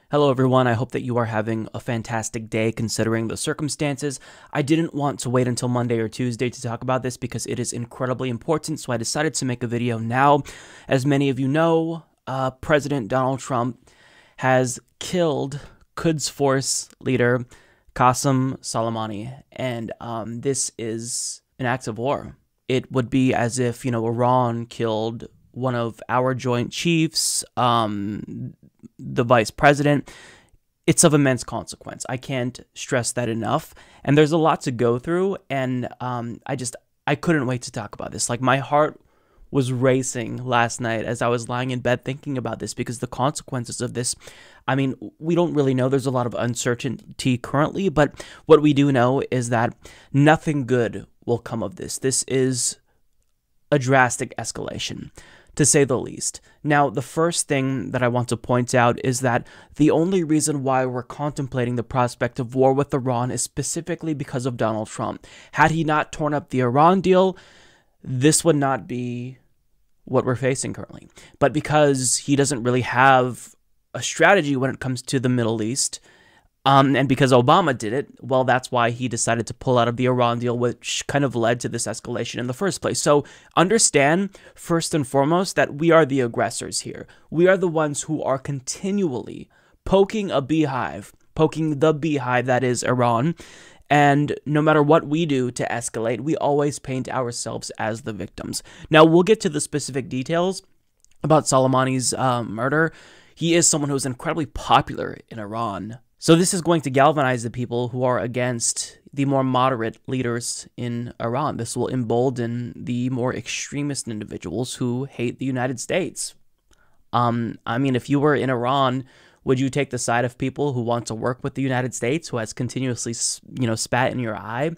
Hello everyone, I hope that you are having a fantastic day considering the circumstances. I didn't want to wait until Monday or Tuesday to talk about this because it is incredibly important, so I decided to make a video now. As many of you know, President Donald Trump has killed Quds Force leader Qasem Soleimani, and this is an act of war. It would be as if, Iran killed one of our joint chiefs, the vice president. It's of immense consequence. I can't stress that enough. And there's a lot to go through. And I couldn't wait to talk about this. Like, my heart was racing last night as I was lying in bed thinking about this, because the consequences of this, we don't really know. There's a lot of uncertainty currently, but what we do know is that nothing good will come of this. This is a drastic escalation, to say the least. Now, the first thing that I want to point out is that the only reason why we're contemplating the prospect of war with Iran is specifically because of Donald Trump. Had he not torn up the Iran deal, this would not be what we're facing currently. But because he doesn't really have a strategy when it comes to the Middle East, and because Obama did it, well, that's why he decided to pull out of the Iran deal, which kind of led to this escalation in the first place. So understand, first and foremost, that we are the aggressors here. We are the ones who are continually poking the beehive that is Iran. And no matter what we do to escalate, we always paint ourselves as the victims. Now, we'll get to the specific details about Soleimani's murder. He is someone who is incredibly popular in Iran. So this is going to galvanize the people who are against the more moderate leaders in Iran. This will embolden the more extremist individuals who hate the United States. If you were in Iran, would you take the side of people who want to work with the United States, who has continuously, spat in your eye?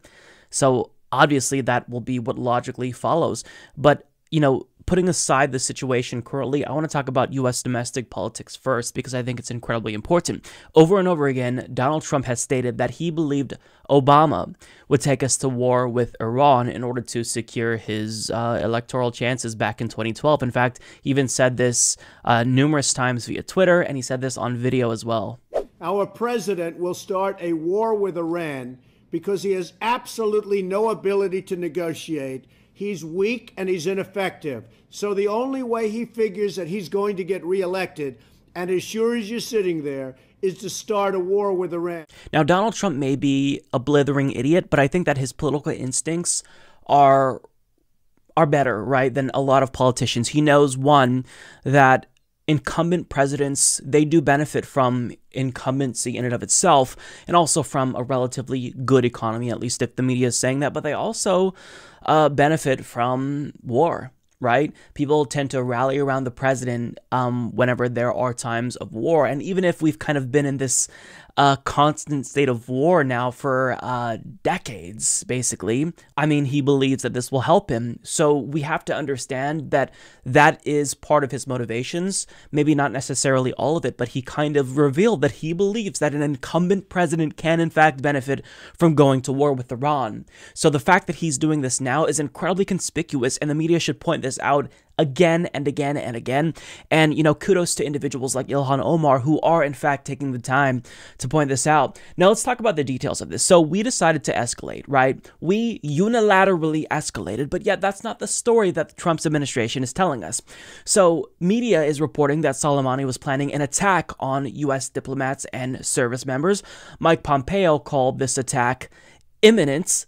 So obviously that will be what logically follows. But, putting aside the situation currently, I want to talk about U.S. domestic politics first, because I think it's incredibly important. Over and over again, Donald Trump has stated that he believed Obama would take us to war with Iran in order to secure his electoral chances back in 2012. In fact, he even said this numerous times via Twitter, and he said this on video as well. Our president will start a war with Iran because he has absolutely no ability to negotiate. He's weak and he's ineffective. So the only way he figures that he's going to get reelected, and as sure as you're sitting there, is to start a war with Iran. Now, Donald Trump may be a blithering idiot, but I think that his political instincts are better, right, than a lot of politicians. He knows, one, that incumbent presidents, they do benefit from incumbency in and of itself, and also from a relatively good economy, at least if the media is saying that, but they also benefit from war, right? People tend to rally around the president whenever there are times of war, and even if we've kind of been in this constant state of war now for decades, basically, he believes that this will help him. So we have to understand that that is part of his motivations, maybe not necessarily all of it, but he kind of revealed that he believes that an incumbent president can in fact benefit from going to war with Iran. So the fact that he's doing this now is incredibly conspicuous, and the media should point this out again and again and again. And, kudos to individuals like Ilhan Omar, who are in fact taking the time to point this out. Now, let's talk about the details of this. So we decided to escalate, right? We unilaterally escalated, but yet that's not the story that Trump's administration is telling us. So media is reporting that Soleimani was planning an attack on U.S. diplomats and service members. Mike Pompeo called this attack imminent.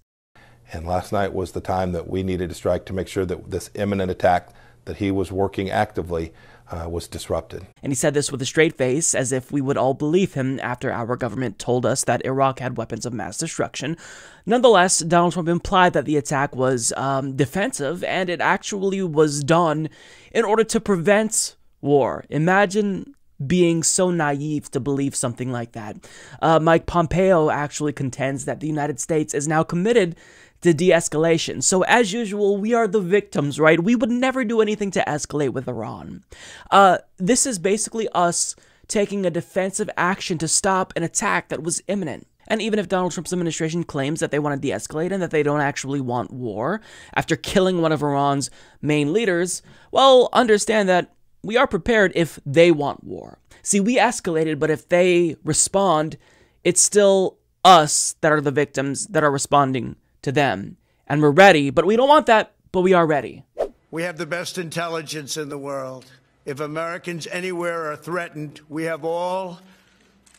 And last night was the time that we needed to strike to make sure that this imminent attack that he was working actively was disrupted. And he said this with a straight face, as if we would all believe him after our government told us that Iraq had weapons of mass destruction. Nonetheless, Donald Trump implied that the attack was defensive, and it actually was done in order to prevent war. Imagine being so naive to believe something like that. Mike Pompeo actually contends that the United States is now committed to de-escalation. So as usual, we are the victims, right? We would never do anything to escalate with Iran. This is basically us taking a defensive action to stop an attack that was imminent. And even if Donald Trump's administration claims that they want to de-escalate and that they don't actually want war after killing one of Iran's main leaders, well, understand that we are prepared if they want war. See, we escalated, but if they respond, it's still us that are the victims that are responding to them. And we're ready, but we don't want that, but we are ready. We have the best intelligence in the world. If Americans anywhere are threatened, we have all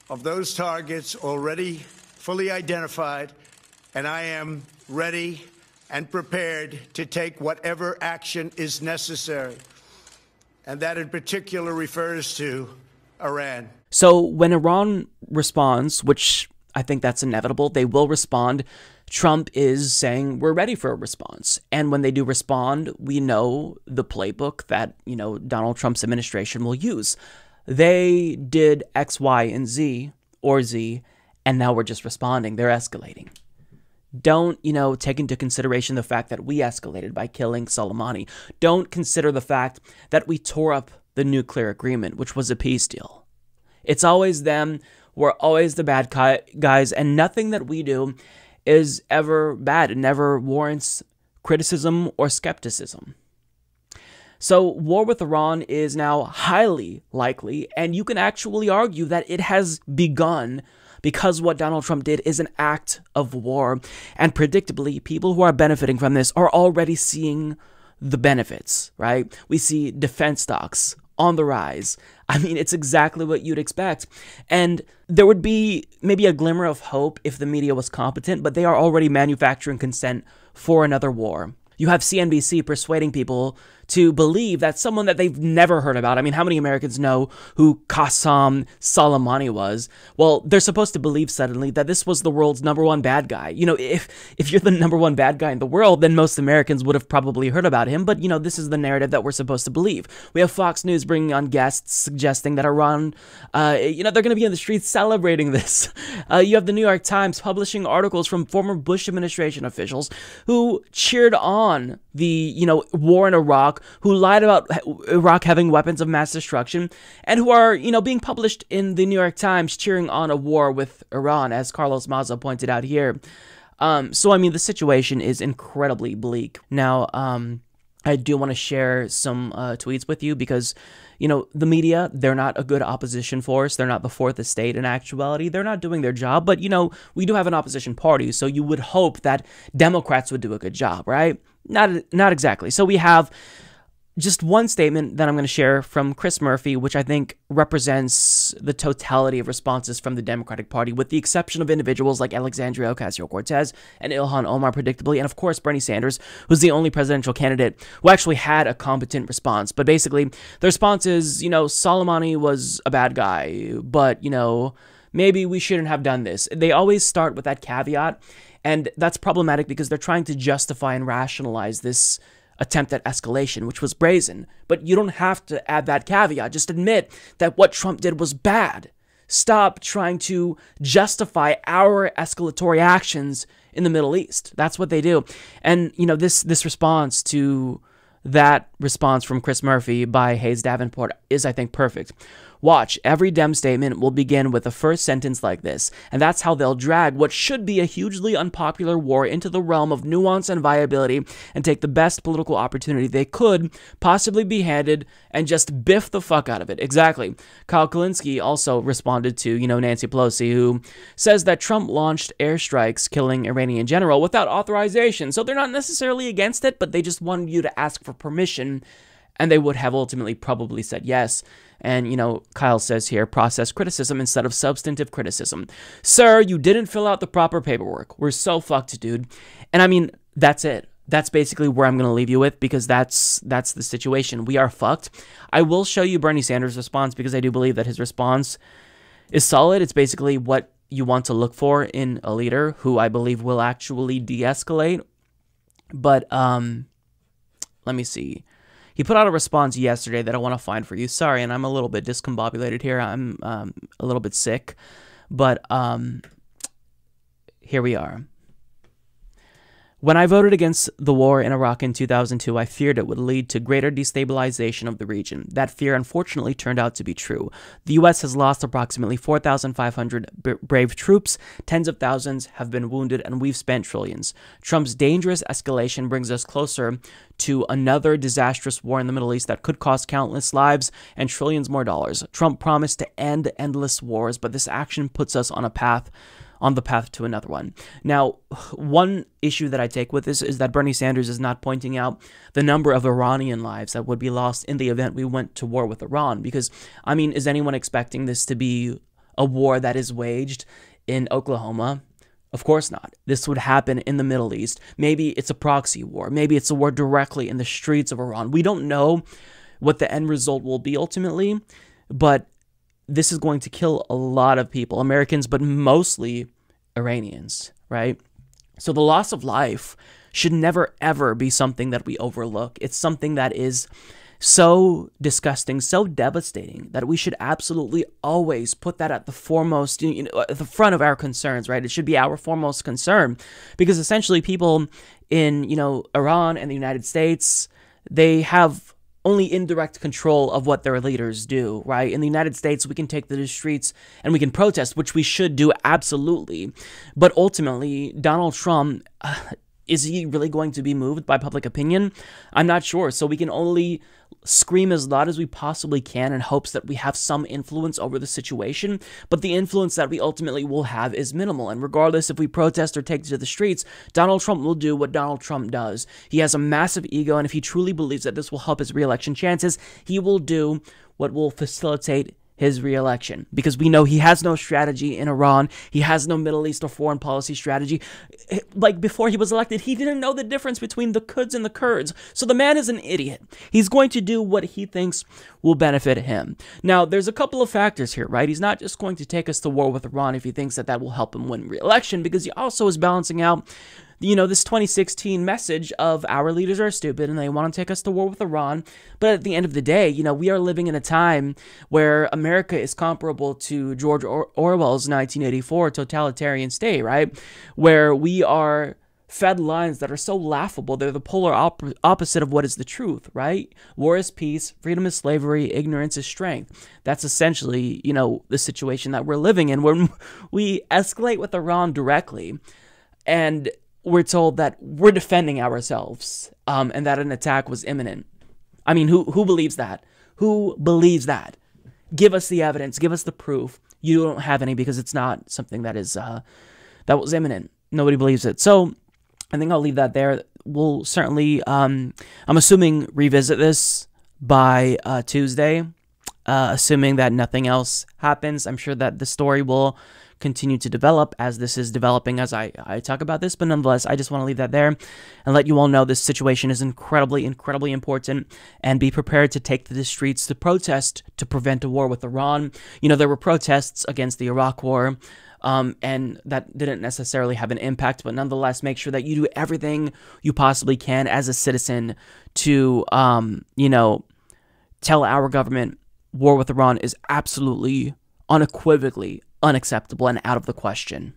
of those targets already fully identified, and I am ready and prepared to take whatever action is necessary. And that in particular refers to Iran. So when Iran responds, which I think that's inevitable, they will respond. Trump is saying we're ready for a response. And when they do respond, we know the playbook that, Donald Trump's administration will use. They did X, Y, and Z, or Z, and now we're just responding. They're escalating. Don't, take into consideration the fact that we escalated by killing Soleimani. Don't consider the fact that we tore up the nuclear agreement, which was a peace deal. It's always them. We're always the bad guys, and nothing that we do is ever bad. It never warrants criticism or skepticism. So war with Iran is now highly likely, and you can actually argue that it has begun because what Donald Trump did is an act of war. And predictably, people who are benefiting from this are already seeing the benefits, right? We see defense stocks on the rise. I mean, it's exactly what you'd expect. And there would be maybe a glimmer of hope if the media was competent, but they are already manufacturing consent for another war. You have CNBC persuading people to believe that someone that they've never heard about. I mean, how many Americans know who Qasem Soleimani was? Well, they're supposed to believe suddenly that this was the world's #1 bad guy. If you're the #1 bad guy in the world, then most Americans would have probably heard about him. But, this is the narrative that we're supposed to believe. We have Fox News bringing on guests suggesting that Iran, they're going to be in the streets celebrating this. You have the New York Times publishing articles from former Bush administration officials who cheered on the, war in Iraq, who lied about Iraq having weapons of mass destruction, and who are, being published in the New York Times cheering on a war with Iran, as Carlos Maza pointed out here. So, I mean, the situation is incredibly bleak. Now, I do want to share some tweets with you because, the media, they're not a good opposition force. They're not the fourth estate in actuality. They're not doing their job. But, we do have an opposition party, so you would hope that Democrats would do a good job, right? Not exactly. So we have just one statement that I'm going to share from Chris Murphy, which I think represents the totality of responses from the Democratic Party, with the exception of individuals like Alexandria Ocasio-Cortez and Ilhan Omar, predictably, and of course Bernie Sanders, who's the only presidential candidate who actually had a competent response. But basically, the response is, Soleimani was a bad guy, but, maybe we shouldn't have done this. They always start with that caveat, and that's problematic because they're trying to justify and rationalize this attempt at escalation, which was brazen. But you don't have to add that caveat. Just admit that what Trump did was bad. Stop trying to justify our escalatory actions in the Middle East. That's what they do. And, this response to that response from Chris Murphy by Hayes Davenport is, I think, perfect. Watch, every Dem statement will begin with the first sentence like this, and that's how they'll drag what should be a hugely unpopular war into the realm of nuance and viability and take the best political opportunity they could possibly be handed and just biff the fuck out of it. Exactly. Kyle Kulinski also responded to, Nancy Pelosi, who says that Trump launched airstrikes killing Iranian general without authorization. So they're not necessarily against it, but they just wanted you to ask for permission, and they would have ultimately probably said yes. And, Kyle says here, process criticism instead of substantive criticism. Sir, you didn't fill out the proper paperwork. We're so fucked, dude. And I mean, that's it. That's basically where I'm going to leave you with, because that's the situation. We are fucked. I will show you Bernie Sanders' response because I do believe that his response is solid. It's basically what you want to look for in a leader who I believe will actually de-escalate. But let me see. He put out a response yesterday that I want to find for you. Sorry, and I'm a little bit discombobulated here. I'm a little bit sick. But here we are. When I voted against the war in Iraq in 2002, I feared it would lead to greater destabilization of the region. That fear unfortunately turned out to be true. The U.S. has lost approximately 4,500 brave troops, tens of thousands have been wounded, and we've spent trillions. Trump's dangerous escalation brings us closer to another disastrous war in the Middle East that could cost countless lives and trillions more dollars. Trump promised to end endless wars, but this action puts us on the path to another one. Now, one issue that I take with this is that Bernie Sanders is not pointing out the number of Iranian lives that would be lost in the event we went to war with Iran. Because, I mean, is anyone expecting this to be a war that is waged in Oklahoma? Of course not. This would happen in the Middle East. Maybe it's a proxy war. Maybe it's a war directly in the streets of Iran. We don't know what the end result will be ultimately, but this is going to kill a lot of people, Americans, but mostly Iranians, right? So the loss of life should never, ever be something that we overlook. It's something that is so disgusting, so devastating, that we should absolutely always put that at the foremost, at the front of our concerns, right? It should be our foremost concern, because essentially people in, Iran and the United States, they have only indirect control of what their leaders do, right? In the United States, we can take to the streets and we can protest, which we should do, absolutely. But ultimately, Donald Trump, is he really going to be moved by public opinion? I'm not sure. So we can only scream as loud as we possibly can in hopes that we have some influence over the situation, but the influence that we ultimately will have is minimal. And regardless if we protest or take to the streets, Donald Trump will do what Donald Trump does. He has a massive ego, and if he truly believes that this will help his re-election chances, he will do what will facilitate his re-election, because we know he has no strategy in Iran. He has no Middle East or foreign policy strategy. Like, before he was elected, he didn't know the difference between the Quds and the Kurds. So the man is an idiot. He's going to do what he thinks will benefit him. Now, there's a couple of factors here, right? He's not just going to take us to war with Iran if he thinks that that will help him win re-election, because he also is balancing out this 2016 message of our leaders are stupid and they want to take us to war with Iran. But at the end of the day, we are living in a time where America is comparable to George Orwell's 1984 totalitarian state, right? Where we are fed lines that are so laughable. They're the polar opposite of what is the truth, right? War is peace, freedom is slavery, ignorance is strength. That's essentially, the situation that we're living in, when we escalate with Iran directly and we're told that we're defending ourselves, and that an attack was imminent. I mean, who believes that? Who believes that? Give us the evidence. Give us the proof. You don't have any, because it's not something that is that was imminent. Nobody believes it. So I think I'll leave that there. We'll certainly, I'm assuming, revisit this by Tuesday, assuming that nothing else happens. I'm sure that the story will continue to develop as this is developing as I talk about this, but nonetheless, I just want to leave that there and let you all know this situation is incredibly, incredibly important, and be prepared to take to the streets to protest to prevent a war with Iran. There were protests against the Iraq war, and that didn't necessarily have an impact, but nonetheless, make sure that you do everything you possibly can as a citizen to, tell our government war with Iran is absolutely, unequivocally unacceptable and out of the question.